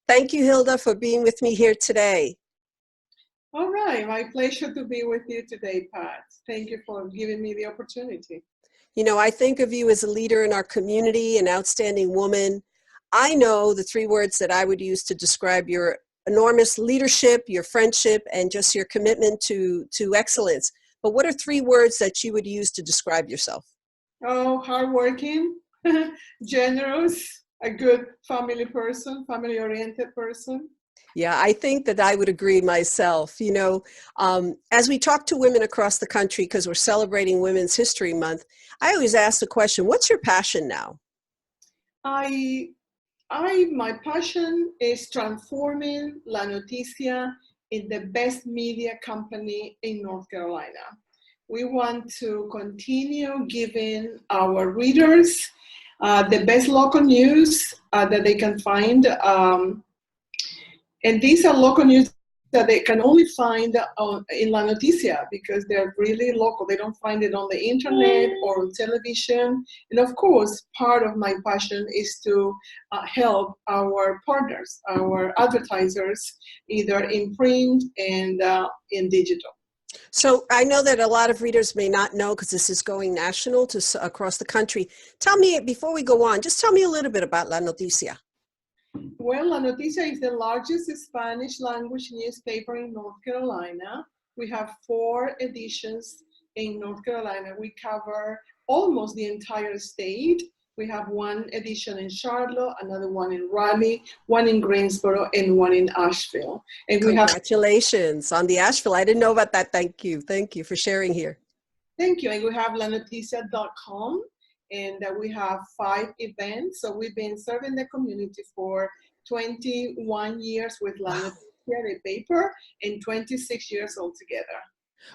Thank you, Hilda, for being with me here today. All right, my pleasure to be with you today, Pat. Thank you for giving me the opportunity. You know, I think of you as a leader in our community, an outstanding woman. I know the three words that I would use to describe your enormous leadership, your friendship, and just your commitment to excellence. But what are three words that you would use to describe yourself? Oh, hardworking, generous, a good family person, family-oriented person. Yeah, I think that I would agree myself. You know, as we talk to women across the country, because we're celebrating Women's History Month, I always ask the question, what's your passion now? My passion is transforming La Noticia in the best media company in North Carolina. We want to continue giving our readers the best local news that they can find. And these are local news that they can only find in La Noticia because they're really local. They don't find it on the internet or on television. And of course, part of my passion is to help our partners, our advertisers, either in print and in digital. So I know that a lot of readers may not know because this is going national to across the country. Tell me, before we go on, just tell me a little bit about La Noticia. Well, La Noticia is the largest Spanish language newspaper in North Carolina. We have 4 editions in North Carolina. We cover almost the entire state. We have 1 edition in Charlotte, another one in Raleigh, 1 in Greensboro, and 1 in Asheville. And Congratulations on the Asheville. I didn't know about that. Thank you. Thank you for sharing here. Thank you. And we have lanoticia.com. And we have 5 events. So we've been serving the community for 21 years with La Noticia, the paper, and 26 years altogether.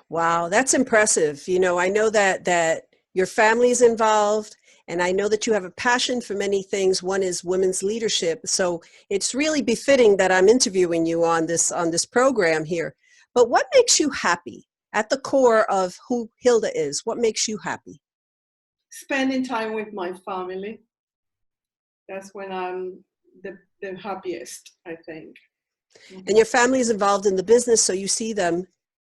Wow, that's impressive. You know, I know that your family is involved, and I know that you have a passion for many things. One is women's leadership. So it's really befitting that I'm interviewing you on this program here. But what makes you happy at the core of who Hilda is? What makes you happy? Spending time with my family. That's when I'm the happiest, I think. And your family is involved in the business, so you see them.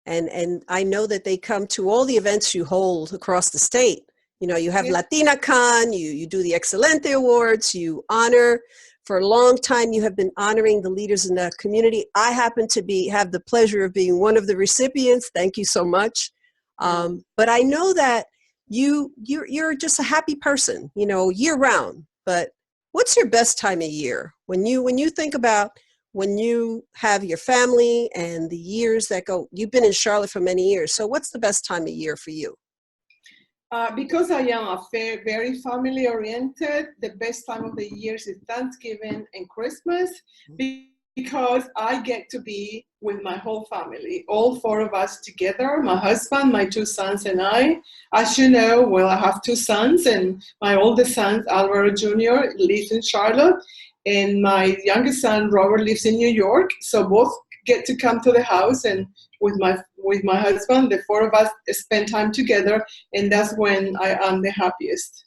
And I know that they come to all the events you hold across the state. You know, you have LatinaCon, you do the Excelente Awards, you honor. For a long time, you have been honoring the leaders in the community. I happen to have the pleasure of being one of the recipients. Thank you so much. But I know that you're just a happy person, you know, year round. But what's your best time of year when you think about when you have your family and the years that go? You've been in Charlotte for many years, so what's the best time of year for you? Because I am very family oriented, the best time of the year is Thanksgiving and Christmas, because I get to be with my whole family, all 4 of us together, my husband, my 2 sons, and I. As you know, well, I have 2 sons, and my oldest son, Alvaro Jr., lives in Charlotte, and my youngest son, Robert, lives in New York. So both get to come to the house, and with my husband, the 4 of us spend time together, and that's when I am the happiest.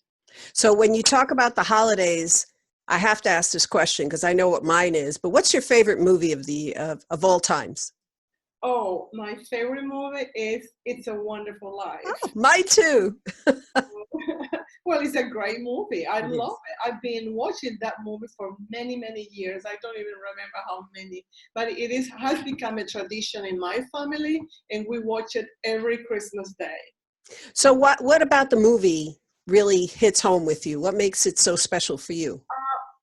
So when you talk about the holidays, I have to ask this question because I know what mine is, but what's your favorite movie of all times? Oh, my favorite movie is It's a Wonderful Life. Oh, mine too. Well, it's a great movie. I love it. I've been watching that movie for many, many years. I don't even remember how many, but it has become a tradition in my family, and we watch it every Christmas Day. So what about the movie really hits home with you? What makes it so special for you?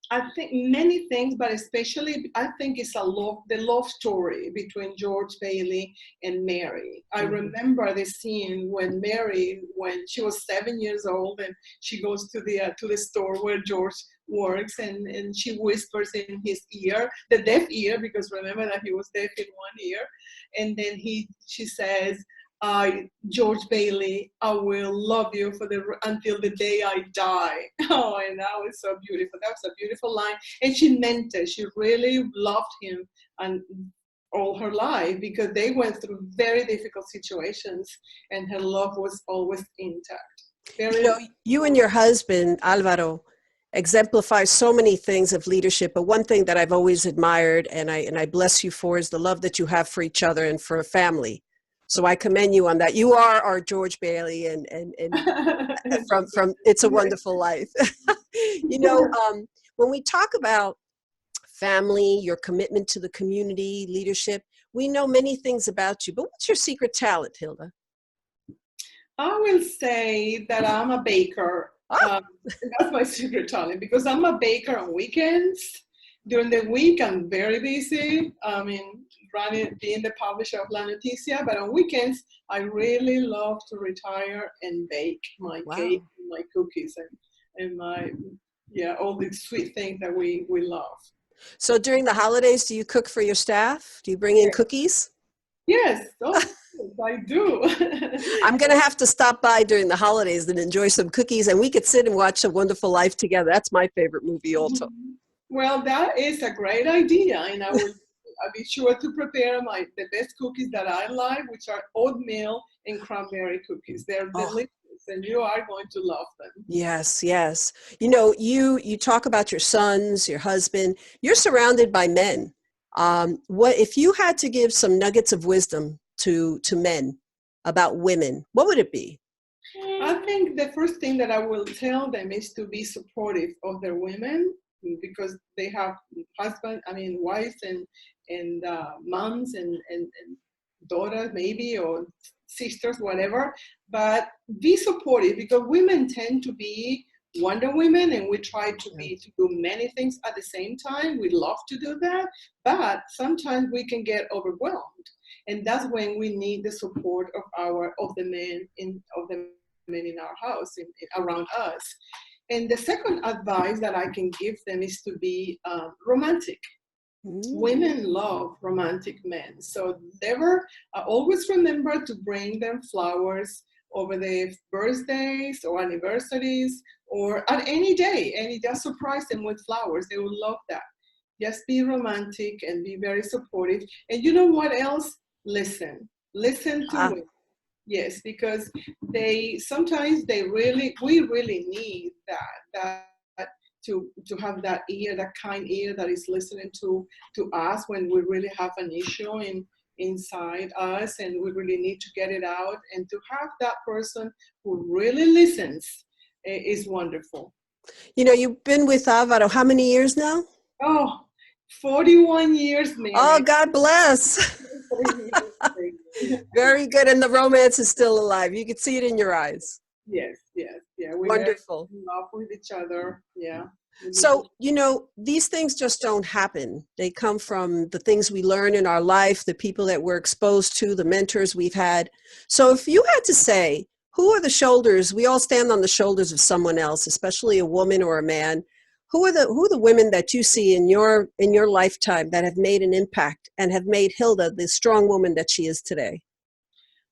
I think many things, but especially I think it's the love story between George Bailey and Mary. I remember the scene when Mary, when she was 7 years old, and she goes to the store where George works, and she whispers in his ear, the deaf ear, because remember that he was deaf in one ear, and then she says, George Bailey, I will love you until the day I die. Oh, and that was so beautiful. That was a beautiful line. And she meant it. She really loved him and all her life, because they went through very difficult situations, and her love was always intact. You know, you and your husband, Alvaro, exemplifies so many things of leadership. But one thing that I've always admired, and I bless you for, is the love that you have for each other and for a family. So I commend you on that. You are our George Bailey, and from It's a Wonderful Life. You know, when we talk about family, your commitment to the community, leadership, we know many things about you. But what's your secret talent, Hilda? I will say that I'm a baker. That's my secret talent, because I'm a baker on weekends. During the week, I'm very busy. I mean, being the publisher of La Noticia, but on weekends, I really love to retire and bake my cake, and my cookies, and my, all these sweet things that we love. So during the holidays, do you cook for your staff? Do you bring in cookies? Yes, I do. I'm going to have to stop by during the holidays and enjoy some cookies, and we could sit and watch A Wonderful Life together. That's my favorite movie also. Well, that is a great idea, and I'll be sure to prepare the best cookies that I like, which are oatmeal and cranberry cookies. They're delicious, and you are going to love them. Yes, yes. You know, you talk about your sons, your husband. You're surrounded by men. What if you had to give some nuggets of wisdom to men about women? What would it be? I think the first thing that I will tell them is to be supportive of their women, because they have wives and moms and daughters maybe, or sisters, whatever. But be supportive, because women tend to be Wonder Women, and we try to do many things at the same time. We love to do that, but sometimes we can get overwhelmed, and that's when we need the support of the men in our house, around us. And the second advice that I can give them is to be romantic. Women love romantic men, so always remember to bring them flowers over their birthdays or anniversaries, or at any day, and just surprise them with flowers. They will love that. Just be romantic and be very supportive. And you know what else? Listen to women. Yes, because we really need that to have that ear, that kind ear that is listening to us when we really have an issue inside us, and we really need to get it out. And to have that person who really listens is wonderful. You know, you've been with Alvaro how many years now? 41 years, Mary. Oh, God bless. Very good. And the romance is still alive. You can see it in your eyes. Yes. We're wonderful. in love with each other. Yeah. So, you know, these things just don't happen. They come from the things we learn in our life, the people that we're exposed to, the mentors we've had. So if you had to say, who are the shoulders? We all stand on the shoulders of someone else, especially a woman or a man. Who are the women that you see in your lifetime that have made an impact and have made Hilda the strong woman that she is today?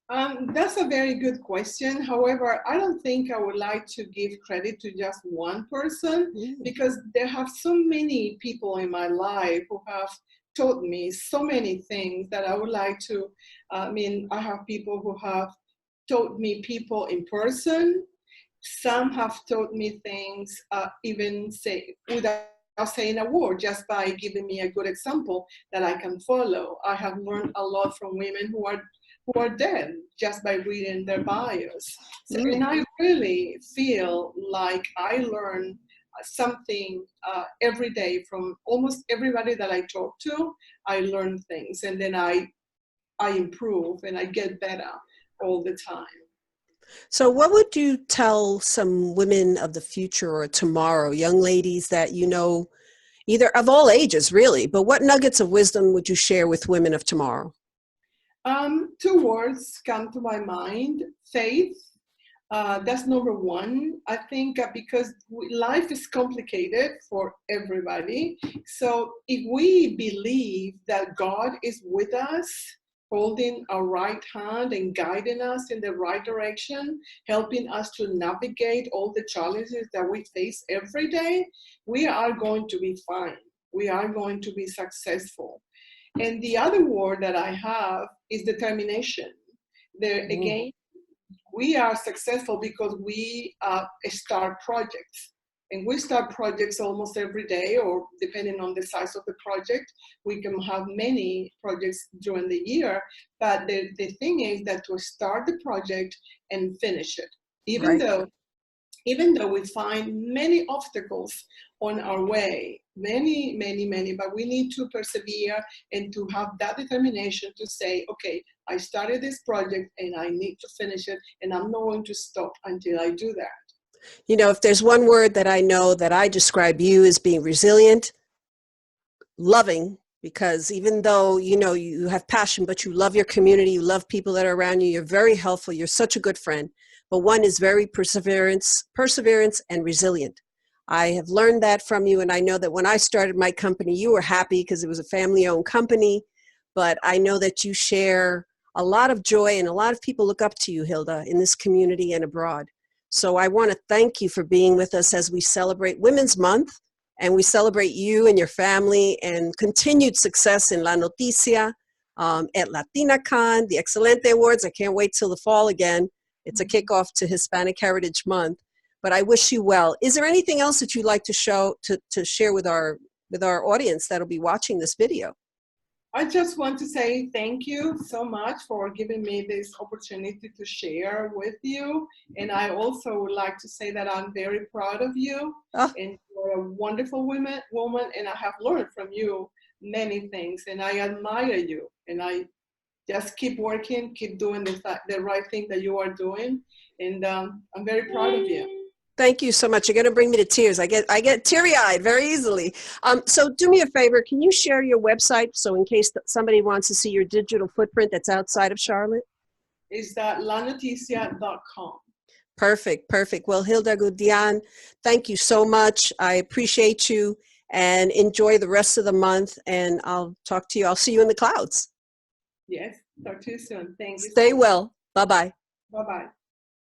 That's a very good question. However, I don't think I would like to give credit to just one person, because there have so many people in my life who have taught me so many things that I would like to. I have people who have taught me people in person. Some have taught me things without saying a word, just by giving me a good example that I can follow. I have learned a lot from women who are dead just by reading their bios. So, and I really feel like I learn something every day from almost everybody that I talk to. I learn things, and then I improve and I get better all the time. So what would you tell some women of the future or tomorrow, young ladies that you know, either of all ages really, but what nuggets of wisdom would you share with women of tomorrow? 2 words come to my mind. Faith. That's number one. I think because life is complicated for everybody. So if we believe that God is with us, holding our right hand and guiding us in the right direction, helping us to navigate all the challenges that we face every day, we are going to be fine. We are going to be successful. And the other word that I have is determination. Again, we are successful because we start projects. And we start projects almost every day, or depending on the size of the project, we can have many projects during the year. But the thing is that to start the project and finish it, even though we find many obstacles on our way, many, but we need to persevere and to have that determination to say, okay, I started this project and I need to finish it, and I'm not going to stop until I do that. You know, if there's one word that I know that I describe you as being resilient, loving, because even though, you know, you have passion, but you love your community, you love people that are around you, you're very helpful, you're such a good friend. But one is very perseverance and resilient. I have learned that from you, and I know that when I started my company, you were happy because it was a family-owned company, but I know that you share a lot of joy, and a lot of people look up to you, Hilda, in this community and abroad. So I want to thank you for being with us as we celebrate Women's Month, and we celebrate you and your family and continued success in La Noticia, at LatinaCon, the Excelente Awards. I can't wait till the fall again. It's a kickoff to Hispanic Heritage Month, but I wish you well. Is there anything else that you'd like to share with our audience that'll be watching this video? I just want to say thank you so much for giving me this opportunity to share with you. And I also would like to say that I'm very proud of you. And you're a wonderful woman, and I have learned from you many things, and I admire you. And I just keep working, keep doing the right thing that you are doing. And I'm very proud of you. Thank you so much. You're going to bring me to tears. I get teary-eyed very easily. So do me a favor. Can you share your website so in case somebody wants to see your digital footprint that's outside of Charlotte? Is that lanoticia.com. Perfect. Well, Hilda Gurdian, thank you so much. I appreciate you, and enjoy the rest of the month. And I'll talk to you. I'll see you in the clouds. Yes. Talk to you soon. Thank you. Stay well. Bye-bye. Bye-bye.